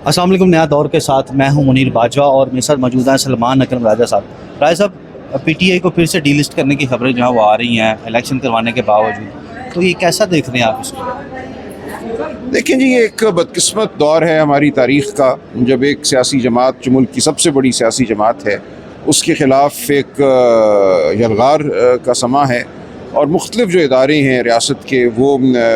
अस्सलाम वालेकुम। नया दौर के साथ मैं हूं मुनीर बाजवा और मेरे साथ मौजूद हैं सलमान अकरम राजा साहब। राजा साहब, पीटीआई को फिर से डीलिस्ट करने की खबरें जो हैं वो आ रही हैं इलेक्शन करवाने के बावजूद, तो ये कैसा देख रहे हैं आप इसको? देखिए जी, ये एक बदकिस्मत दौर है हमारी तारीख़ का, जब एक सियासी जमात जो मुल्क की सबसे बड़ी सियासी जमात है उसके ख़िलाफ़ एक यलगार का समा है और मुख्तलिफ जो इदारे हैं रियासत के वो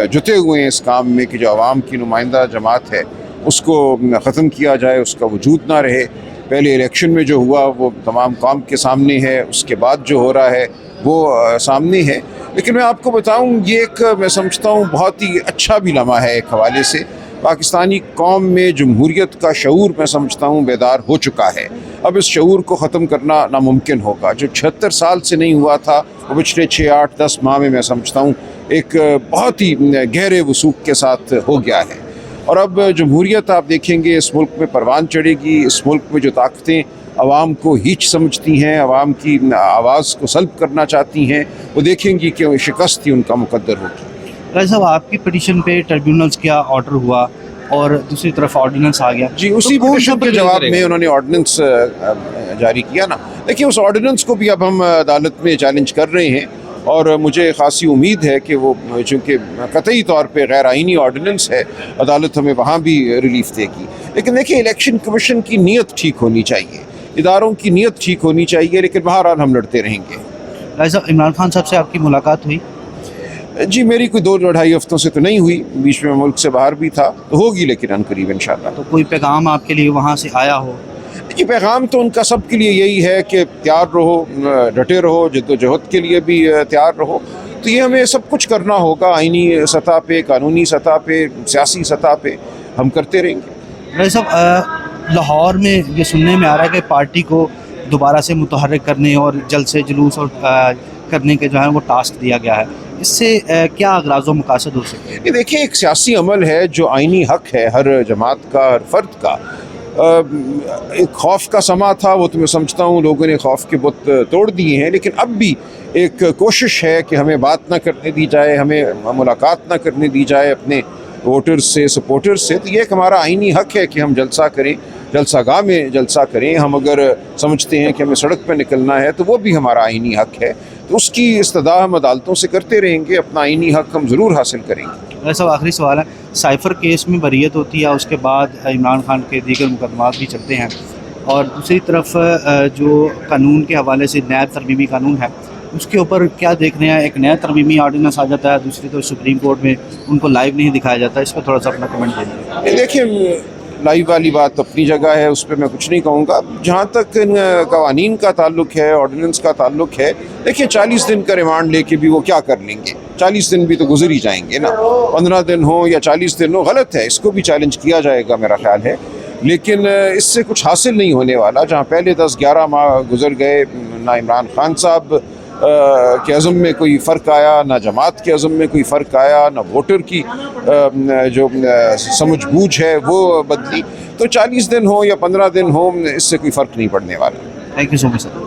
जुटे हुए हैं इस काम में कि जो आवाम की नुमाइंदा जमात है उसको ख़त्म किया जाए, उसका वजूद ना रहे। पहले इलेक्शन में जो हुआ वो तमाम काम के सामने है, उसके बाद जो हो रहा है वो सामने है। लेकिन मैं आपको बताऊं, ये एक मैं समझता हूं बहुत ही अच्छा भी लम्हा है। एक हवाले से पाकिस्तानी कौम में जमहूरियत का शऊर मैं समझता हूं बेदार हो चुका है। अब इस शऊर को ख़त्म करना नामुमकिन होगा। जो 76 साल से नहीं हुआ था वो पिछले 6, 8, 10 माह में मैं समझता हूं एक बहुत ही गहरे वसूख के साथ हो गया है। और अब जमहूरियत आप देखेंगे इस मुल्क में परवान चढ़ेगी। इस मुल्क में जो ताकतें आवाम को हीच समझती हैं, आवाम की आवाज़ को सल्ब करना चाहती हैं, वो देखेंगी कि वो शिकस्त ही उनका मुकद्दर होगी। राजा साहब, आपकी पिटीशन पे ट्रिब्यूनल्स का ऑर्डर हुआ और दूसरी तरफ ऑर्डिनेंस आ गया जी, उसी पिटीशन के जवाब में उन्होंने ऑर्डिनेंस जारी किया ना। देखिए, उस ऑर्डिनेंस को भी अब हम अदालत में चैलेंज कर रहे हैं और मुझे ख़ासी उम्मीद है कि वो, चूँकि कतई तौर पे गैर आइनी ऑर्डिनेंस है, अदालत हमें वहाँ भी रिलीफ देगी। लेकिन देखिए, इलेक्शन कमीशन की नीयत ठीक होनी चाहिए, इदारों की नीयत ठीक होनी चाहिए, लेकिन बहरहाल हम लड़ते रहेंगे। राजा साहब, इमरान खान साहब से आपकी मुलाकात हुई? जी, मेरी कोई 2-2.5 हफ्तों से तो नहीं हुई, बीच में मुल्क से बाहर भी था, तो होगी लेकिन अनकरीब इंशाअल्लाह। तो कोई पैगाम आपके लिए वहाँ से आया हो? जी, पैगाम तो उनका सब के लिए यही है कि तैयार रहो, डटे रहो, जद्दोजहद के लिए भी तैयार रहो। तो ये हमें सब कुछ करना होगा, आइनी सतह पे, कानूनी सतह पे, सियासी सतह पे हम करते रहेंगे। राजा साहब, लाहौर में ये सुनने में आ रहा है कि पार्टी को दोबारा से मुतहर्रिक करने और जल्द से जुलूस और करने के जो है वो टास्क दिया गया है, इससे क्या अगराज़ व मकासद हो सकते हैं? ये देखिए, एक सियासी अमल है जो आइनी हक है हर जमात का, हर फर्द का। एक खौफ का समा था, वो तो मैं समझता हूँ लोगों ने खौफ के बुत तोड़ दिए हैं, लेकिन अब भी एक कोशिश है कि हमें बात ना करने दी जाए, हमें मुलाकात ना करने दी जाए अपने वोटर्स से, सपोर्टर्स से। तो ये एक हमारा आइनी हक है कि हम जलसा करें, जलसागाह में जलसा करें। हम अगर समझते हैं कि हमें सड़क पर निकलना है तो वो भी हमारा आइनी हक है, तो उसकी इस्तदा हम अदालतों से करते रहेंगे, अपना आइनी हक हम ज़रूर हासिल करेंगे। वैसा आखिरी सवाल है, साइफ़र केस में बरीयत होती है, उसके बाद इमरान खान के दीगर मुकदमात भी चलते हैं, और दूसरी तरफ जो कानून के हवाले से नया तरमीमी कानून है उसके ऊपर क्या देख रहे हैं? एक नया तरमीमी ऑर्डिनेंस आ जाता है, दूसरी तरफ सुप्रीम कोर्ट में उनको लाइव नहीं दिखाया जाता, इस पर थोड़ा सा अपना कमेंट दीजिए। देखिए, लाइव वाली बात अपनी जगह है, उस पर मैं कुछ नहीं कहूँगा। जहाँ तक इन कवानीन का ताल्लुक है, ऑर्डिनेंस का ताल्लुक है, देखिए 40 दिन का रिमांड लेके भी वो क्या कर लेंगे? 40 दिन भी तो गुजर ही जाएंगे ना। 15 दिन हो या 40 दिन हो, गलत है, इसको भी चैलेंज किया जाएगा मेरा ख्याल है। लेकिन इससे कुछ हासिल नहीं होने वाला। जहाँ पहले 10-11 माह गुजर गए, ना इमरान खान साहब के अज़म में कोई फ़र्क आया, ना जमात के अज़म में कोई फ़र्क आया, ना वोटर की जो समझ बूझ है वो बदली। तो 40 दिन हो या 15 दिन हो, इससे कोई फ़र्क नहीं पड़ने वाला। Thank you so much sir.